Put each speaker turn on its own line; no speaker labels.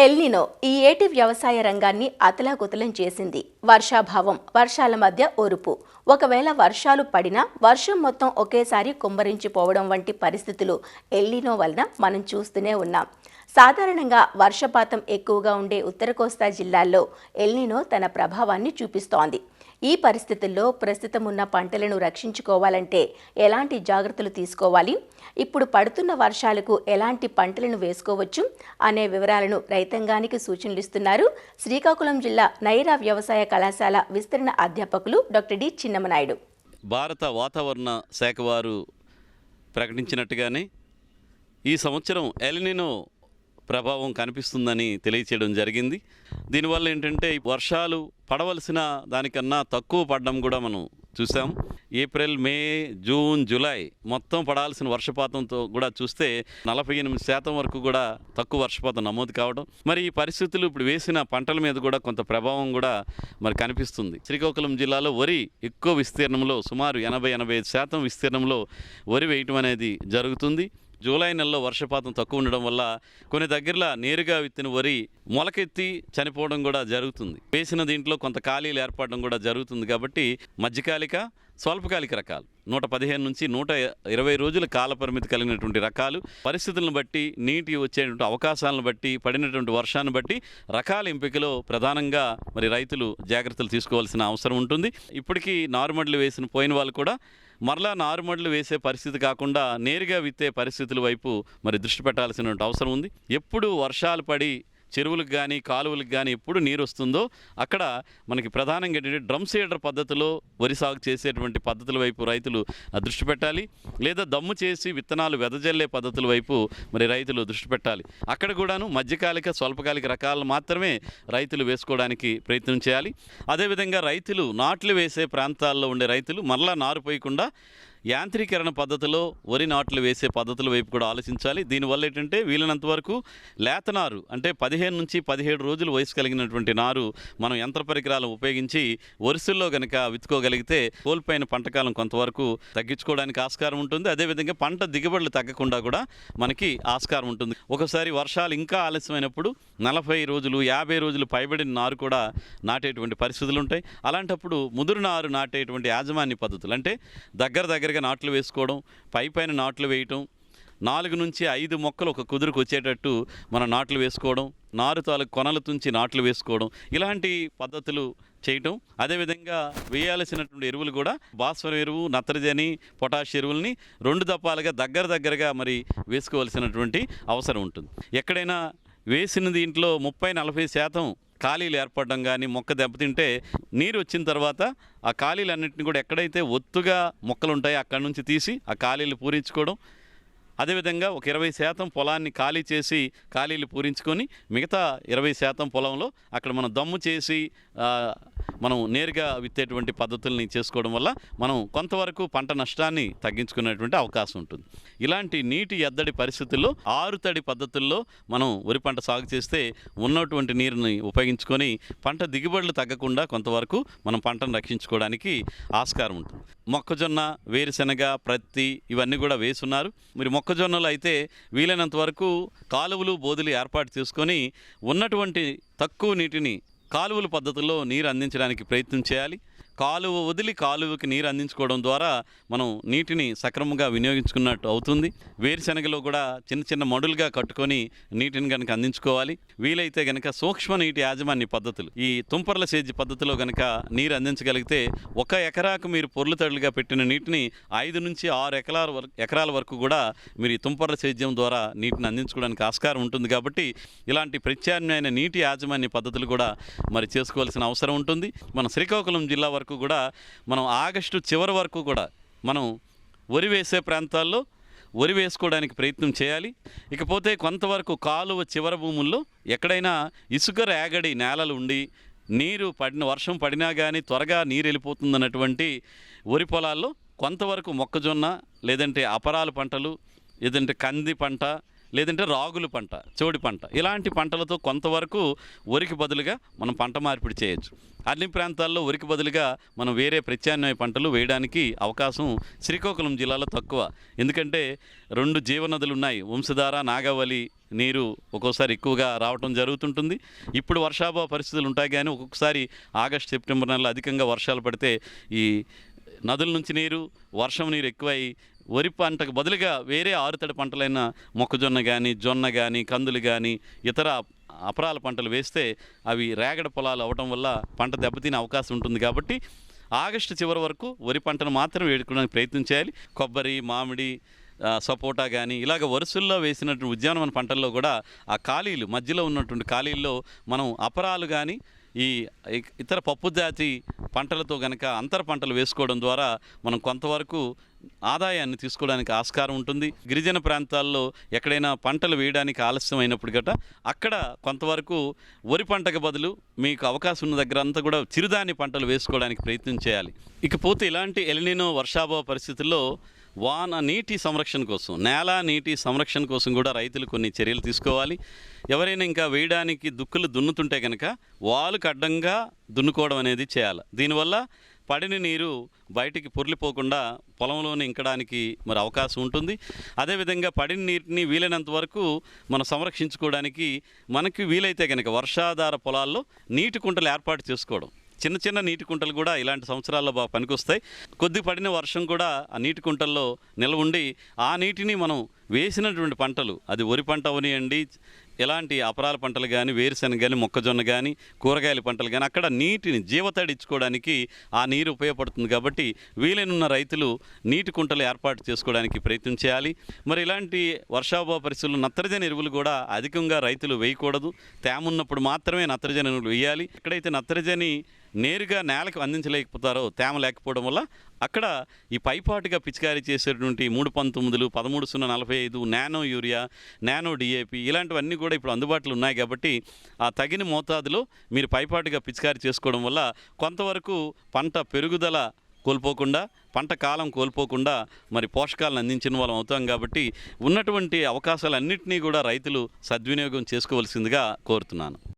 El Niño ఈ ఏటి వ్యవసాయ రంగాన్ని అతలాకుతలం చేసింది. వర్షాభావం, వర్షాల మధ్య ఒరుపు, ఒకవేళ వర్షాలు పడినా వర్షం మొత్తం ఒకేసారి కుమ్మరించిపోవడం వంటి పరిస్థితులు ఎల్నినో వలన మనం చూస్తూనే ఉన్నాం. సాధారణంగా వర్షపాతం ఎక్కువగా ఉండే ఉత్తర కోస్తా జిల్లాల్లో ఎల్నినో తన ప్రభావాన్ని చూపిస్తోంది. ఈ పరిస్థితుల్లో ప్రస్తుతం ఉన్న పంటలను రక్షించుకోవాలంటే ఎలాంటి జాగ్రత్తలు తీసుకోవాలి, ఇప్పుడు పడుతున్న వర్షాలకు ఎలాంటి పంటలను వేసుకోవచ్చు అనే వివరాలను రైతాంగానికి సూచనలు ఇస్తున్నారు శ్రీకాకుళం జిల్లా నైరా వ్యవసాయ కళాశాల విస్తరణ అధ్యాపకులు డాక్టర్ డి చిన్నమనాయుడు.
భారత వాతావరణ శాఖ వారు ప్రకటించినట్టుగానే ఈ సంవత్సరం ఎల్నినో ప్రభావం కనిపిస్తుందని తెలియచేయడం జరిగింది. దీనివల్ల ఏంటంటే వర్షాలు పడవలసిన దానికన్నా తక్కువ పడడం కూడా మనం చూసాం. ఏప్రిల్, మే, జూన్, జూలై మొత్తం పడాల్సిన వర్షపాతంతో కూడా చూస్తే 48% వరకు కూడా తక్కువ వర్షపాతం నమోదు కావడం, మరి ఈ పరిస్థితులు ఇప్పుడు వేసిన పంటల మీద కూడా కొంత ప్రభావం కూడా మరి కనిపిస్తుంది. శ్రీకాకుళం జిల్లాలో వరి ఎక్కువ విస్తీర్ణంలో సుమారు 80-85% విస్తీర్ణంలో వరి వేయటం అనేది జరుగుతుంది. జూలై నెలలో వర్షపాతం తక్కువ ఉండడం వల్ల కొన్ని దగ్గరలో నేరుగా విత్తిన వరి మొలకెత్తి చనిపోవడం కూడా జరుగుతుంది. వేసిన దీంట్లో కొంత ఖాళీలు ఏర్పడడం కూడా జరుగుతుంది. కాబట్టి మధ్యకాలిక, స్వల్పకాలిక రకాలు 115 నుంచి 120 రోజుల కాల పరిమితి కలిగినటువంటి రకాలు, పరిస్థితులను బట్టి, నీటి వచ్చేటువంటి అవకాశాలను బట్టి, పడినటువంటి వర్షాన్ని బట్టి రకాల ఎంపికలో ప్రధానంగా మరి రైతులు జాగ్రత్తలు తీసుకోవాల్సిన అవసరం ఉంటుంది. ఇప్పటికీ నారుమడులు వేసిన పోయిన వాళ్ళు కూడా మరలా నారుమడులు వేసే పరిస్థితి కాకుండా నేరుగా విత్తే పరిస్థితుల వైపు మరి దృష్టి పెట్టాల్సిన అవసరం ఉంది. ఎప్పుడు వర్షాలు పడి చెరువులకు కానీ కాలువలకు కానీ ఎప్పుడు నీరు వస్తుందో అక్కడ మనకి ప్రధానంగా ఏంటంటే డ్రమ్ సీడర్ పద్ధతిలో వరి సాగు చేసేటువంటి పద్ధతుల వైపు రైతులు దృష్టి పెట్టాలి. లేదా దమ్ము చేసి విత్తనాలు వెదజల్లే పద్ధతుల వైపు మరి రైతులు దృష్టి పెట్టాలి. అక్కడ కూడాను మధ్యకాలిక, స్వల్పకాలిక రకాలను మాత్రమే రైతులు వేసుకోవడానికి ప్రయత్నం చేయాలి. అదేవిధంగా రైతులు నాట్లు వేసే ప్రాంతాల్లో ఉండే రైతులు మరలా నారు పోయకుండా యాంత్రీకరణ పద్ధతిలో వరి నాట్లు వేసే పద్ధతుల వైపు కూడా ఆలోచించాలి. దీనివల్ల ఏంటంటే వీలైనంత వరకు లేత నారు అంటే 15 నుంచి 17 రోజులు వయసు కలిగినటువంటి నారు మనం యంత్ర పరికరాలను ఉపయోగించి వరుసల్లో కనుక విత్తుకోగలిగితే కోల్పోయిన పంటకాలం కొంతవరకు తగ్గించుకోవడానికి ఆస్కారం ఉంటుంది. అదేవిధంగా పంట దిగుబడులు తగ్గకుండా కూడా మనకి ఆస్కారం ఉంటుంది. ఒకసారి వర్షాలు ఇంకా ఆలస్యమైనప్పుడు 40 రోజులు, 50 రోజులు పైబడిన నారు కూడా నాటేటువంటి పరిస్థితులు ఉంటాయి. అలాంటప్పుడు ముదురు నారు నాటేటువంటి యాజమాన్య పద్ధతులు అంటే దగ్గరగా నాట్లు వేసుకోవడం, పైన నాట్లు వేయటం, 4 నుంచి 5 మొక్కలు ఒక కుదురుకు వచ్చేటట్టు మనం నాట్లు వేసుకోవడం, నారు తాలూకు కొనలు తుంచి నాట్లు వేసుకోవడం, ఇలాంటి పద్ధతులు చేయటం. అదేవిధంగా వేయాల్సినటువంటి ఎరువులు కూడా భాస్వరం ఎరువు, నత్రజని, పొటాష్ ఎరువుల్ని 2 దప్పాలుగా దగ్గరగా మరి వేసుకోవాల్సినటువంటి అవసరం ఉంటుంది. ఎక్కడైనా వేసిన దీంట్లో 30-40% ఖాళీలు ఏర్పడడం కానీ మొక్క దెబ్బతింటే నీరు వచ్చిన తర్వాత ఆ ఖాళీలన్నింటినీ కూడా ఎక్కడైతే ఒత్తుగా మొక్కలు ఉంటాయో అక్కడి నుంచి తీసి ఆ ఖాళీలు పూరించుకోవడం. అదేవిధంగా ఒక 20% పొలాన్ని ఖాళీ చేసి ఖాళీలు పూరించుకొని మిగతా 20% పొలంలో అక్కడ మనం దమ్ము చేసి మనం నేరుగా విత్తేటువంటి పద్ధతుల్ని చేసుకోవడం వల్ల మనం కొంతవరకు పంట నష్టాన్ని తగ్గించుకునేటువంటి అవకాశం ఉంటుంది. ఇలాంటి నీటి ఎద్దడి పరిస్థితుల్లో ఆరుతడి పద్ధతుల్లో మనం వరి పంట సాగు చేస్తే ఉన్నటువంటి నీరుని ఉపయోగించుకొని పంట దిగుబడులు తగ్గకుండా కొంతవరకు మనం పంటను రక్షించుకోవడానికి ఆస్కారం ఉంటుంది. మొక్కజొన్న, వేరుశెనగ, ప్రత్తి ఇవన్నీ కూడా వేసున్నారు. మరి మొక్కజొన్నలు అయితే వీలైనంత వరకు కాలువలు, బోధులు ఏర్పాటు చేసుకొని ఉన్నటువంటి తక్కువ నీటిని కాలువల పద్ధతుల్లో నీరు అందించడానికి ప్రయత్నం చేయాలి. కాలువ వదిలి కాలువకి నీరు అందించుకోవడం ద్వారా మనం నీటిని సక్రమంగా వినియోగించుకున్నట్టు అవుతుంది. వేరుశెనగలో కూడా చిన్న మడులుగా కట్టుకొని నీటిని కనుక అందించుకోవాలి. వీలైతే కనుక సూక్ష్మ నీటి యాజమాన్య పద్ధతులు, ఈ తుంపర్ల సేద్య పద్ధతిలో కనుక నీరు అందించగలిగితే 1 ఎకరాకు మీరు పొర్లు తడులుగా పెట్టిన నీటిని 5 నుంచి 6 ఎకరాల వరకు కూడా మీరు ఈ తుంపర్ల సేద్యం ద్వారా నీటిని అందించుకోవడానికి ఆస్కారం ఉంటుంది. కాబట్టి ఇలాంటి ప్రత్యామ్నాయ నీటి యాజమాన్య పద్ధతులు కూడా మరి చేసుకోవాల్సిన అవసరం ఉంటుంది. మన శ్రీకాకుళం జిల్లా వరకు కూడా మనం ఆగస్టు చివరి వరకు కూడా మనం వరి వేసే ప్రాంతాల్లో వరి వేసుకోవడానికి ప్రయత్నం చేయాలి. ఇకపోతే కొంతవరకు కాలువ చివరి భూముల్లో ఎక్కడైనా ఇసుక రేగడి నేలలు ఉండి వర్షం పడినా కానీ త్వరగా నీరు వెళ్ళిపోతుందన్నటువంటి వరి పొలాల్లో కొంతవరకు మొక్కజొన్న, లేదంటే అపరాల పంటలు, లేదంటే కంది పంట, లేదంటే రాగులు పంట, చోడి పంట, ఇలాంటి పంటలతో కొంతవరకు వరికి బదులుగా మనం పంట మార్పిడి చేయొచ్చు. అన్ని ప్రాంతాల్లో వరికి బదులుగా మనం వేరే ప్రత్యామ్నాయ పంటలు వేయడానికి అవకాశం శ్రీకాకుళం జిల్లాలో తక్కువ. ఎందుకంటే 2 జీవనదులు ఉన్నాయి, వంశధార, నాగావళి. నీరు ఒక్కోసారి ఎక్కువగా రావటం జరుగుతుంటుంది. ఇప్పుడు వర్షాభావ పరిస్థితులు ఉంటాయి, కానీ ఒక్కొక్కసారి ఆగస్టు సెప్టెంబర్ నెలలో అధికంగా వర్షాలు పడితే ఈ నదుల నుంచి నీరు, వర్షం నీరు ఎక్కువై వరి పంటకు బదులుగా వేరే ఆరుతడి పంటలైన మొక్కజొన్న కానీ, జొన్న కానీ, కందులు కానీ, ఇతర అపరాల పంటలు వేస్తే అవి రేగడి పొలాలు అవడం వల్ల పంట దెబ్బతినే అవకాశం ఉంటుంది. కాబట్టి ఆగస్టు చివరి వరకు వరి పంటను మాత్రం వేడుకోవడానికి ప్రయత్నం చేయాలి. కొబ్బరి, మామిడి, సపోటా కానీ ఇలాగ వరుసల్లో వేసినటువంటి ఉద్యానవన పంటల్లో కూడా ఆ ఖాళీలు, మధ్యలో ఉన్నటువంటి ఖాళీల్లో మనం అపరాలు కానీ ఈ ఇతర పప్పు జాతి పంటలతో కనుక అంతర పంటలు వేసుకోవడం ద్వారా మనం కొంతవరకు ఆదాయాన్ని తీసుకోవడానికి ఆస్కారం ఉంటుంది. గిరిజన ప్రాంతాల్లో ఎక్కడైనా పంటలు వేయడానికి ఆలస్యం అయినప్పుడు గట అక్కడ కొంతవరకు వరి పంటకు బదులు మీకు అవకాశం ఉన్న దగ్గర అంతా కూడా చిరుధాన్య పంటలు వేసుకోవడానికి ప్రయత్నం చేయాలి. ఇకపోతే ఇలాంటి ఎల్నినో వర్షాభావ పరిస్థితుల్లో నీటి సంరక్షణ కోసం, నేల నీటి సంరక్షణ కోసం కూడా రైతులు కొన్ని చర్యలు తీసుకోవాలి. ఎవరైనా ఇంకా వేయడానికి దుక్కులు దున్నుతుంటే కనుక వాలుకు అడ్డంగా దున్నుకోవడం అనేది చేయాలి. దీనివల్ల పడిన నీరు బయటికి పొర్లిపోకుండా పొలంలోనే ఇంకడానికి మరి అవకాశం ఉంటుంది. అదేవిధంగా పడిన నీటిని వీలైనంత వరకు మనం సంరక్షించుకోవడానికి మనకి వీలైతే కనుక వర్షాధార పొలాల్లో నీటి కుంటలు ఏర్పాటు చేసుకోవడం. చిన్న చిన్న నీటి కుంటలు కూడా ఇలాంటి సంవత్సరాల్లో బాగా పనికొస్తాయి. కొద్ది పడిన వర్షం కూడా ఆ నీటి కుంటల్లో నిల్వ ఉండి ఆ నీటిని మనం వేసినటువంటి పంటలు, అది వరి పంట అవనియండి, ఎలాంటి అపరాల పంటలు కానీ, వేరుశనగ కానీ, మొక్కజొన్న కానీ, కూరగాయల పంటలు కానీ, అక్కడ నీటిని జీవతడి ఇచ్చుకోవడానికి ఆ నీరు ఉపయోగపడుతుంది. కాబట్టి వీలైన రైతులు నీటి కుంటలు ఏర్పాటు చేసుకోవడానికి ప్రయత్నం చేయాలి. మరి ఇలాంటి వర్షాభావ పరిస్థితుల్లో నత్రజని ఎరువులు కూడా అధికంగా రైతులు వేయకూడదు. తేమ ఉన్నప్పుడు మాత్రమే నత్రజని ఎరువులు వేయాలి. ఎక్కడైతే నత్రజని నేరుగా నేలకు అందించలేకపోతారో తేమ లేకపోవడం వల్ల అక్కడ ఈ పైపాటుగా పిచికారీ చేసేటువంటి 319, 13-0-45, నానో యూరియా, నానో డిఏపి ఇలాంటివన్నీ కూడా ఇప్పుడు అందుబాటులో ఉన్నాయి. కాబట్టి ఆ తగిన మోతాదులో మీరు పైపాటుగా పిచికారీ చేసుకోవడం వల్ల కొంతవరకు పంట పెరుగుదల కోల్పోకుండా, పంట కాలం కోల్పోకుండా మరి పోషకాలను అందించిన వాళ్ళం అవుతాం. కాబట్టి ఉన్నటువంటి అవకాశాలన్నింటినీ కూడా రైతులు సద్వినియోగం చేసుకోవాల్సిందిగా కోరుతున్నాను.